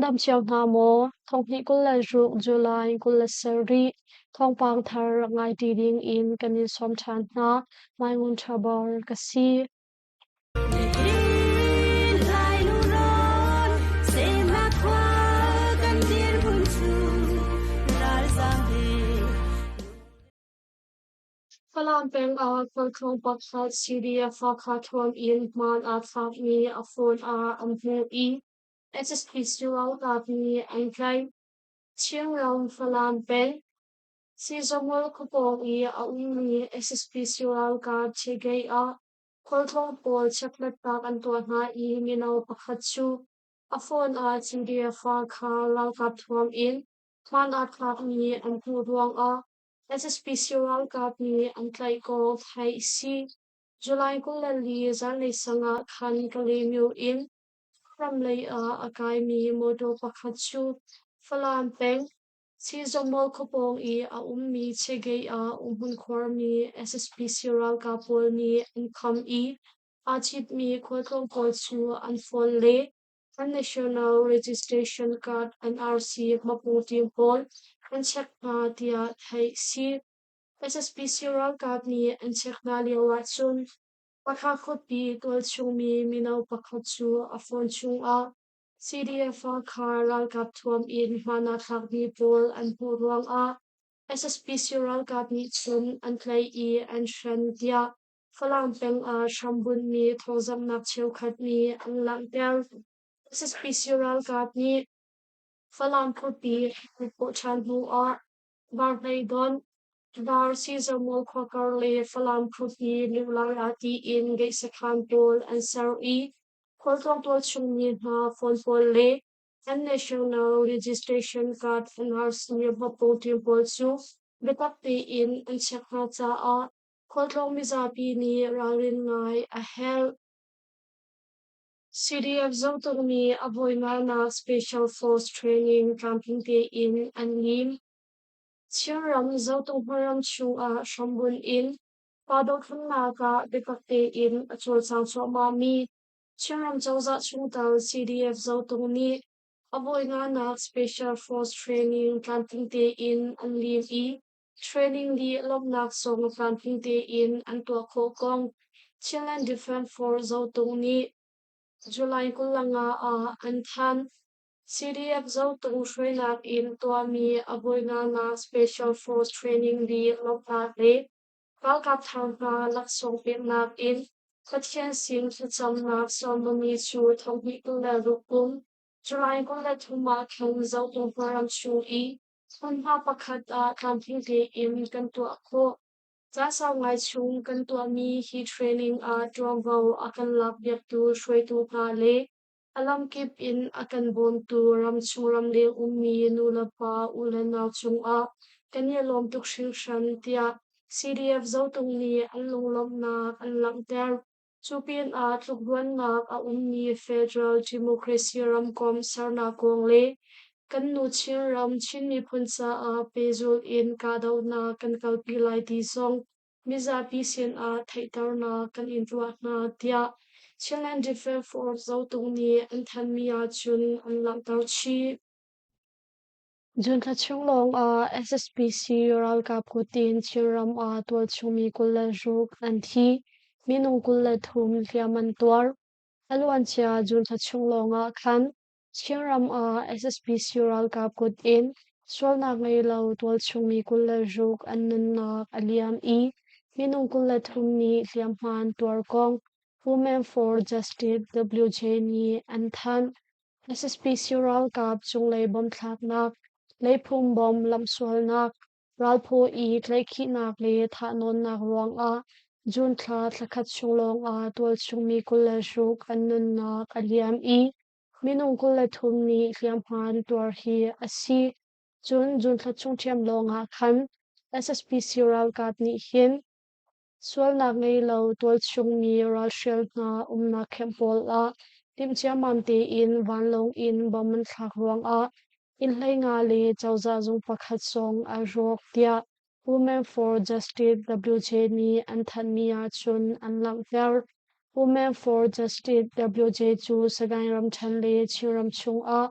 Lam chiao na mo thong hi kul la ru July kul la seri thong pang thar ngai ti ding in kanin som than na mai ngun thabar ka si Falam peng a kol thong pak khat CDF fa khat thom in man a thak ni a phone a amhu I SSP sual ka ni ang kai chiang ram falam peng si zomol kupong I a umi SSP sual ka chigay a kol thong pol chaklat pak an tua na I minaw pakhat chu a phone a CDF fa kha lau kap thom in man a thak ni amhu ruang a SSP sual ka ni ang tlai ko thai si July ko lali Zinglei sanga khan kalimyu in ram lei a akai mi modo pakhat chu falam peng si zomol kopong I a ummi chegei a umun khor mi SSP sual ka pol mi an kham I a chip mi khotong pol chu an phone le an national registration card an RC maputi pol an check na tia thai si SSP sual ka ni an check na liwa chun pakha khopi tol chung mi minaw pakhat chu a phone chung a CDF a khar ral kap thuam in mana thak ni pol an purwang a SSP sual ka ni chun an tlai I an shan dia falang peng a shambun mi thozam nak cheu khat mi an lang tel SSP sual ka ni falang khopi po chan hu a bar nei don Dar seasonal quaker le falam krupi niwlang ati in gay sakhan pol an sar I Koltong tol chung ni na phone pol le an national registration card an RC maputi pol chu betak te in an chakha cha a Koltong mizapi ni rarin ngai a hel CDF zotong ni avoima na special force training camping te in an lim Chiram zautung haram chu a shambun in padok thunna ka bepakte in achol sang choma mi Chiram chawza chung tal CDF zautung ni avoy nga na special force training camping te in an lim I training li lomnak song camping te in an tua kho kong Chilean Defense Force zautung ni July kulanga a an than CDF zautung shreinak in tuami aboina na special force training li loknak le kalkap thangha laksong pitnak in kathian sim chucham nak somami chu thonghi kula lukum July kula thuma khan zautung param chu I thunha pakhat a camping te in kan tua kho Cha ngai chung kan tua mi hi training a tuangvo akan lak biak tu shroi tu ka le alam kip in akan bon tu ram chung ram le ummi nula pa ulan naw chung a kanya lom tuk shil shan tia CDF zautung ni an lunglom na an lang ter chupin a tlukduan nak a ummi federal democracy ram kom sarna kong le kan nu chin ram chin mi phuncha a pezul in kadaw na kan kalpi lai ti song mizapi sin a thaitar na kan inruat na tia Chilean Defense Force zautung ni an than mi a chun an lang tar chi Jun tha chung long a SSPC ral ka putin chiram a tol chumi kulla juk an thi minung kulla thum liaman twar alwan chia jun tha chung long a khan chiram a SSPC ral ka putin swalna ngai lo tol chumi kulla juk an nan na aliam I minung kulla thum ni liamhan twar kong Women for Justice WJ ni an than SSPC ral kap chung lei bom thak nak lephum bom lamsual nak ralpho I tleikhi nak le tha non nak ruang a jun thla thakhat chunglong a tol chungmi kulla shuk annun nak aliam I minung kulla thumni hliam han tur hi asi jun thla chungthiam long a khan SSPC ral kat ni hin sual nak ngei lo tol chungmi ral shel na umna khempol a timchia mamte in vanlong in boman thak ruang a in hlei nga le chawza zung pakhat song a rok tia Women for Justice WJ ni an than mi a chun an lang ter Women for Justice WJ chu sagai ram than le chiram chung a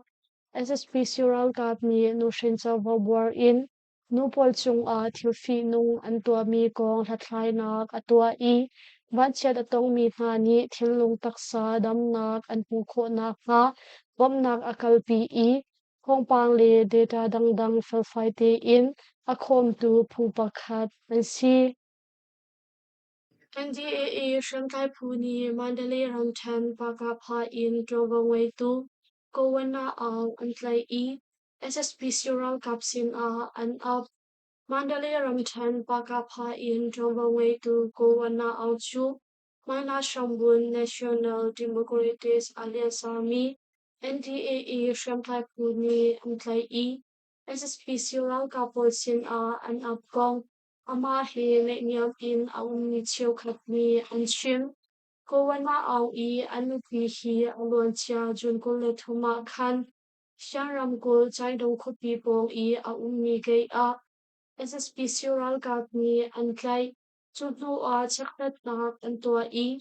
SSP Sural Kap ni Nushin Chawa War in Nupol Chung a Thilfi Nung Antua Mi Kong Hatlai Nak Atua I Banchet Atong Mi Hani Thilung Taksa Dam Nak Anpukho Nak Ha Bom Nak Akalpi I Hong Pang Le Data Dang Dang Felfai Te In Akhom Tu Phupakhat An Si NDAA Shanghai Puni Mandalay Ramchan Pakapha in Drovaway Tu Kowana Ang Antlay E SSP Sural Kapsin A and Up Mandalay Ramchan Pakapha in Drovaway Tu Kowana Ang Chu Mana Shambun National Democratic Alliance Army NDAA Shanghai Puni Antlay E SSP Sural Kapolsin A and Up Gong ama hi le niam in aung ni chiu khat ni an chim ko wana au I anu pi hi alon chia jun ko le thuma khan sharam ko chai dong kho pi pong I aung ni ke a SSP Sural Kap ni an klai chu tu a chaktat na an to I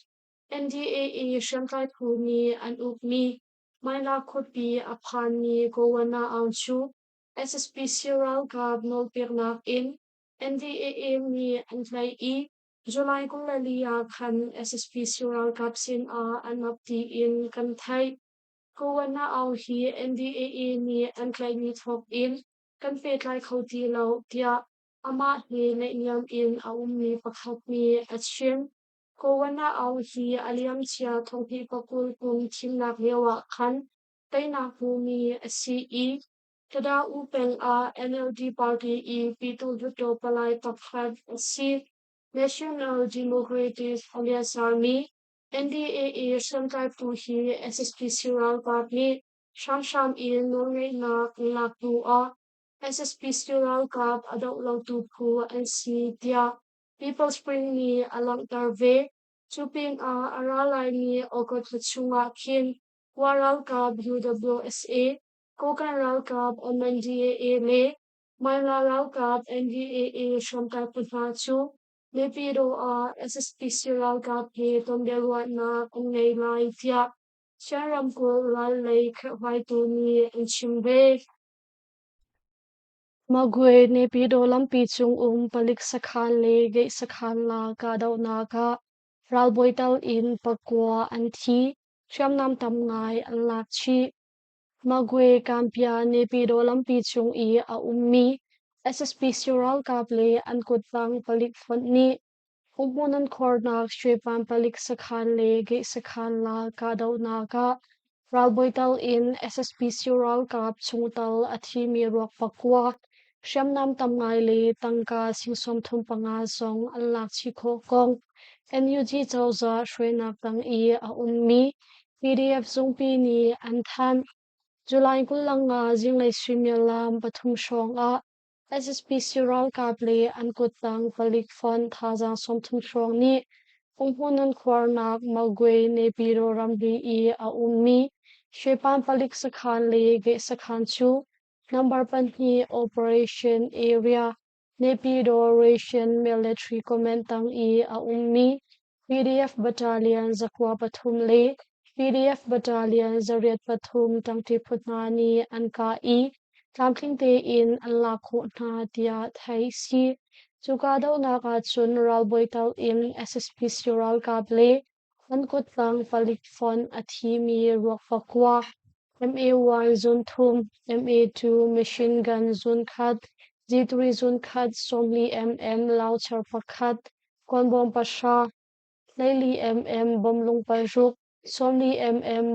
NDAA Shanghai Phu ni an up mi mai la kho pi a phan ni ko wana au chu SSP Sural Kap no pir nak in NDAA ni Antlay I July kung lalia kan SSP Sural Kapsin a anapti in kanthai Kowana au hi NDAA ni Antlay ni thok in kan petlai khoti lo tia ama hi leiniam in aum ni pakhat ni achim Kowana au hi aliam chia thongpi pakul kung thimnak lewa khan kaina hu mi asi I Tada upeng a NLD Party I Pitu Juto Palai Pakhat Si National Democratic Alliance Army NDAA Shanghai Puhi SSP Sural Party Sham in Norway na Laktu a SSP Sural Kap Adok Lautu Pu NC Tia People Spring ni Alang Tarve Chuping a Aralai ni Okot Chunga Kin Waral Kap UWSA Kokan Rao Cup on NDAA Le, Maila Rao Cup NDAA Shanghai Punachu, Lepido SSPC Rao Cup He Tomdelwa na Kungnay Lai Tia, Sharam Ko Lal Lake Waituni and Chimbe. Magwe Nepido Lampi Chung Palik Sakhan Le Gate Sakhan La Kadaw Naka, Ralboital in Pakwa Anti, Sham Nam Tam Ngai Alakchi. Magwe Kampia Nepido Lampi Chung I a ummi SSP Sural Kaple an kutang palik ni Umunan Kornak Shrepan palik sakhan le ge sakhan la kadaw naka Ralboital in SSP Sural Kap Chungtal athi mi ruak pakwa Shamnam Tamngai le tangka singsom thum panga song alak chikho kong NUG Chawza Shrenak tang I a ummi PDF Zungpi ni Anthan July kulanga Zinglei Thawngchimnak Pathum Shong a SSP Sural Kaple an kutang palik fon thajang somthum shong ni unghunan khwarnak magwe nepiro ramri I a ummi shepan palik sakhan le ge sakhan chu number panhi operation area nepido ration military command tang I a ummi PDF battalion zakwa pathum le PDF Battalion Zariat Pathum Tangti Putnani Anka I Tamkling Te in Alakho Na Tia Thai Si Chukadaw Naka Chun Ralboital in SSP Sural Kable Ankutlang Palikfon Athimi Rokfakwa MA1 Zone Thum MA2 Machine Gun Zone Khat Z3 Zone Khat Somli Lao Charpakhat Konbom Pasha Laili Bomlung Paruk Somli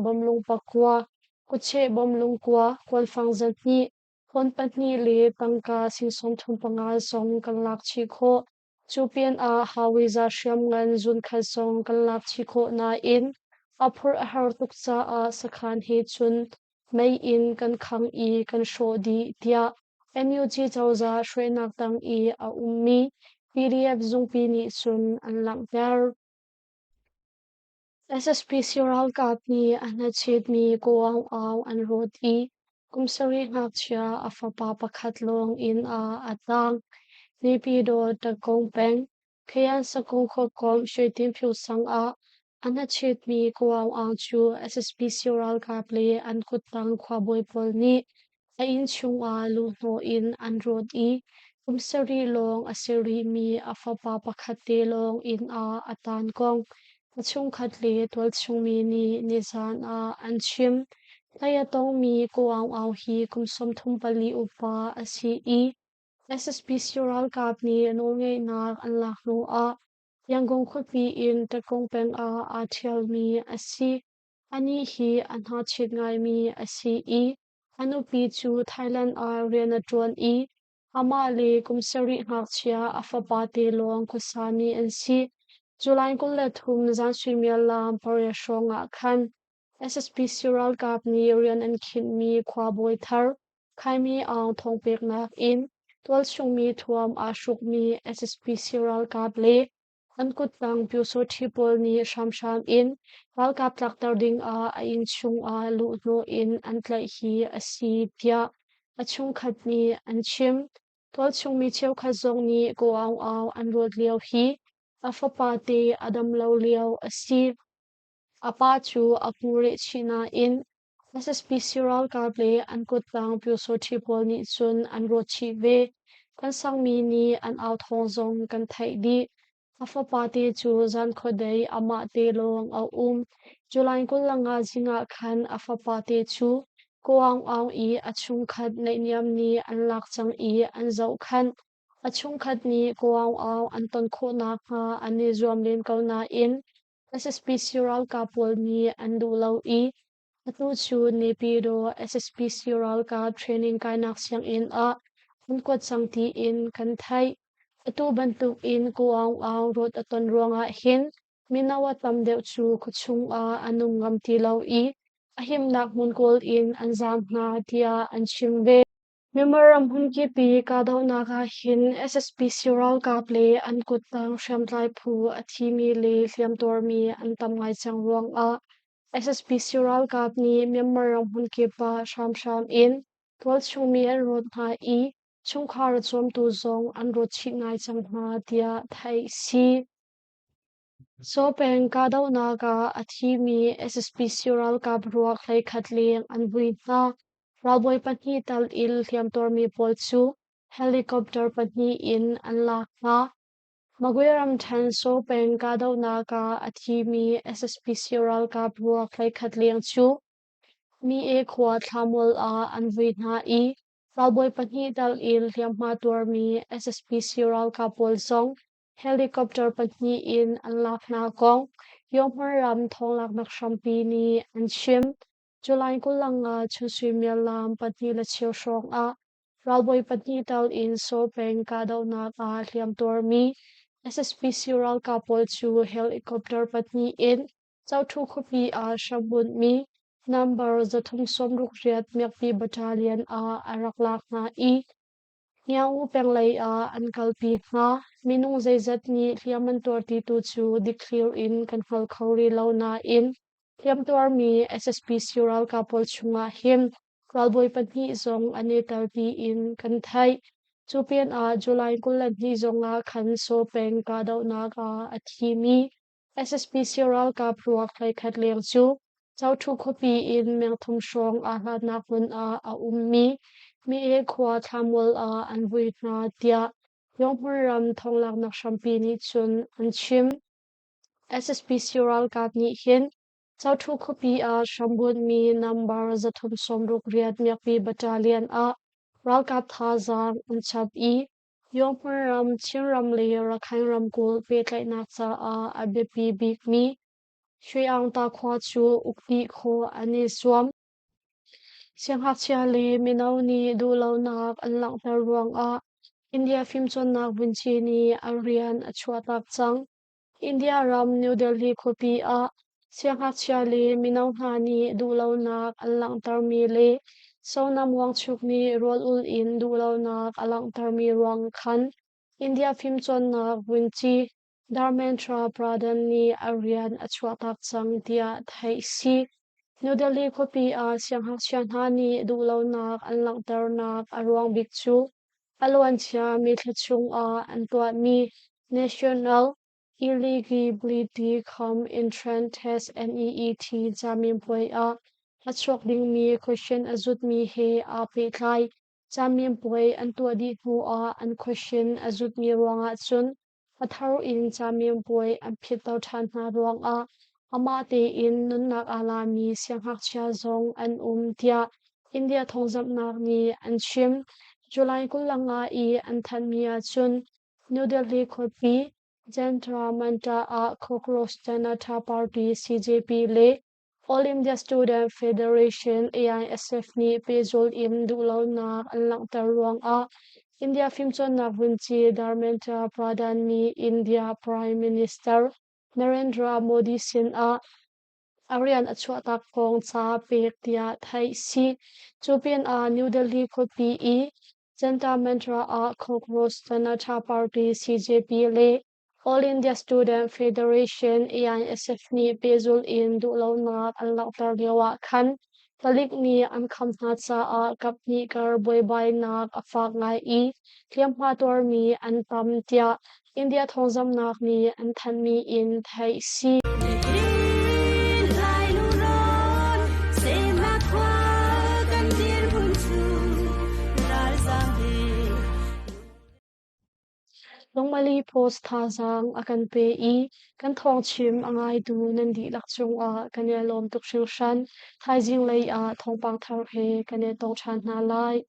Bomlung Pakwa Kuche Bomlung Kwa Kwalfang Zantni Hon Patni Le Tangka Singsom Thum Pangal Song Kalak Chikho Chupian A Hawiza Shyam Ngan Zun Khat Song Kalak Chikho Na In Apur Ahar Tuksa A Sakhan He Chun May In Kan Khang I Kan Shodi Tia NUG Chawza Shrenak Tang I A Ummi PDF Zungpi Ni Chun An Lang Dar SSP Sural Kapni Anachid mi Goang Aw and Road E. Kumsari Haksha Afapa Pakatlong in Atang Nipido the Gongpeng. Kayan sa Kongkokom Shaitim Piu Sang A. Ana chet mi kuaw ang chu SSP Sural Kaple an kutang khwaboi polni a in chung a lu no in an road I kumsari long a seri mi a fapa pakhate long in a atan kong a chung khatle tol chung mi ni nizan a an chim Kaya tong mi kuaw aw hi kumsom thum pali upa a si I SSP Sural Kapni no ngay nak an lakno a yang gong khupi in takong peng a thial mi asi ani hi an ha chit ngai mi asi I anu pi chu Thailand a rian a tuan I ama le kumsari ngak chia a fapa te long kusami an si July kul le thum zan swimia lam pare shonga khan SSP Sural Kapni rian an khin mi khwa boi thar khai mi ang thong pek nak in tual chung mi thuam a shuk mi SSP Sural Kaple an kut tang pyu so thipol ni sham sham in wal kap tlak tar ding a in chung a lu no in an tlai hi a si pia a chung khat ni an chim tual chung mi cheu kha zong ni ko aw an rod liao hi a fa pa te adam lo liao a si apa chu apure china in SSP Sural Kaple an kut tang pyu so thipol ni chun an ro chi ve kan sang mi ni an out hong zong kan thai di afa pate chu zan khodei ama te long au July kul langa zinga khan afa pate chu koang aw I achung khat nei niam ni an lak chang I an zau khan achung khat ni koang aw an ton kho na kha ani zuam len kau na in SSP Sural Kapol ni an du lau I atu chu ne pi do SSP Sural ka training kai nak siang in a an kot sang ti in kan thai atu bantuk in kuaw aw rot aton ruanga hin minawa tam deuh chu khuchung a anung ngam ti lo I ahim nak mun kol in an zam na tia an chim ve Memoram hun ki pi ka dau na ka hin SSP Sural ka ple an kut tang sham tlai phu a thi mi le hliam tor mi an tam ngai chang ruang a SSP Sural Cup ni Memoram hun ki pa sham sham in twal chung mi an rot na I chung khar chom tu zong an rot chi ngai chang na tia thai si so peng ka dau na ka a thi mi SSP Sural Cup ruak hlei khatling an vui na Raboi pahni tal il hliam tor mi pol chu helicopter pahni in an lak na Maguiram than so peng ka dau na ka a thi mi SSP Sural Cup ruak hlei khatling chu mi e khwa thamol a an vui na I Raboi pahni tal il hliam ma tur mi SSP Sural Cup pol song helicopter pahni in an lak na kong yom ram thong lak nak shampi ni an chim July ko lang chu swimya lam pati la chiu shong a Ralboy pati tal in so peng ka daw na ka hliam tor mi SSP Sural Kapol chu helicopter pati in chau thu khopi a shabun mi number zathum som ruk riat miakpi battalion a arak lak na I Yang upeng lay an kalpi nga minung zaizat ni hliaman tuar ti tu chu declare in kan hal khawri lo na in hliam tuar mi SSP Sural Kapol chunga him ralboy panhi zong ane talpi in kan thai chupian a July kulan hi zonga khan so peng ka daw na ka athimi SSP Sural Kap ruak lai khat leng chu chau thu khopi in meng thum shong a hla nak mun a ummi mi e khwa thamol a an vui na tia yong ram thong lak nak shampi ni chun an chim SSP Sural Kat ni hin chau thu khopi a shambun mi number zathum somruk riat miakpi battalion a ral kap tha zang an chap I yong ram chimram le rakhang ram kul pe tlai nak cha a bepi bik mi shui ang ta khwa chu ukti kho ani swam Siang hak chia le minau ni du lau nak an lang tar ruang a India film chon nak bun chi ni Arian a chua tak chang India ram New Delhi khopi a siang hak chia le minau ha ni du lau nak an lang tar mi le so nam wang chuk ni rol ul in du lau nak an lang tar mi ruang khan India film chon nak bun chi Dharmendra Pradhan ni Arian a chua tak chang tia thai si New Delhi khopi a siang ha ni du lau nak an lang tar nak a ruang bik chu alwan chia mi thla chung a an tua mi national eligibility com entrance test NEET Jamim Poi a achok ding mi question azut mi he a pe khai Jamim Poi an tua di hu a an question azut mi ronga chun athar in Jamim Poi an phit tau than na rong a ama te in nun nak ala mi siang hak chia zong an tia India Thawngchimnak ni an chim July kulanga I an than mi a chun New Delhi khopi Jantra Manta a Cockroach Janata Party CJP le All India Student Federation AISF ni pezol im dulo nak an lang tarwang a India Fimchon na vunchi Dharmendra Pradhan ni India Prime Minister Narendra Modi sin a Arian achua tak kong cha pek tia thai si chupin a New Delhi khopi I Janata Mantra a Cockroach Janata Party CJP le All India Student Federation AISF ni pezul in dulo nak an lak tar lewa khan talik ni an kham na cha a kap ni kar boy bai nak afak ngai I tliam ma tor mi an tam tia India Thawngchimnak ni an than mi in thai si Longmali post thazang akan pe I kan Thawngchim angai du nan di lak chung a kan ya lom tuk shil shan thai Zinglei a thongpang thar he kan ya tong chan na lai